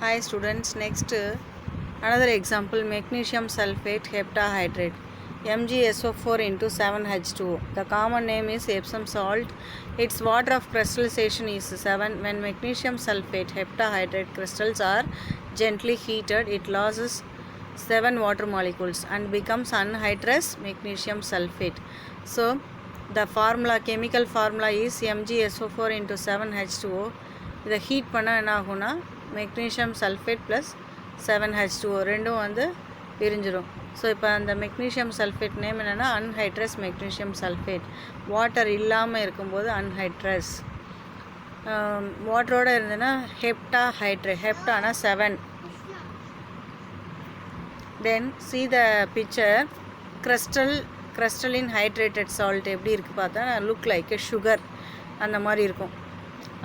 Hi students, next another example, magnesium sulfate heptahydrate MgSO4 into 7H2O. The common name is Epsom salt. Its water of crystallization is 7. When magnesium sulfate heptahydrate crystals are gently heated, it loses 7 water molecules and becomes anhydrous magnesium sulfate. So the formula, chemical formula is MgSO4 into 7H2O. இதை heat பண்ணால் என்ன ஆகும்னா magnesium sulphate plus 7H2O ரெண்டும் வந்து பிரிஞ்சிடும். So இப்போ அந்த magnesium sulphate name என்னென்னா anhydrous magnesium sulphate. Water இல்லாமல் இருக்கும்போது அன்ஹைட்ரஸ், வாட்டரோடு இருந்ததுன்னா ஹெப்டாஹைட்ரேட். ஹெப்டானா 7. Then see the picture. crystalline hydrated salt எப்படி இருக்குது பார்த்தா லுக் லைக் சுகர் அந்த மாதிரி இருக்கும்.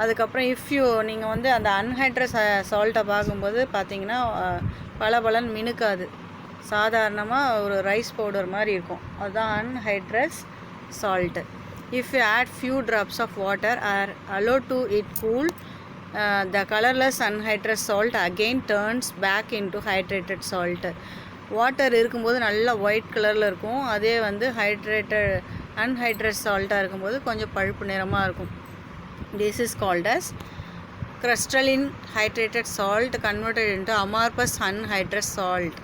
அதுக்கப்புறம் நீங்கள் வந்து அந்த அன்ஹைட்ரஸ் சால்ட்டை பார்க்கும்போது பார்த்தீங்கன்னா பலன்னு மினுக்காது, சாதாரணமாக ஒரு ரைஸ் பவுடர் மாதிரி இருக்கும். அதுதான் anhydrous salt. If you add few drops of water are allowed to it cool, the colorless anhydrous salt again turns back into hydrated salt. Water இருக்கும்போது நல்லா ஒயிட் கலரில் இருக்கும், அதே வந்து அன்ஹைட்ரஸ் சால்ட்டாக இருக்கும்போது கொஞ்சம் பழுப்பு நிறமாக இருக்கும். This is called as crystalline hydrated salt converted into amorphous anhydrous salt.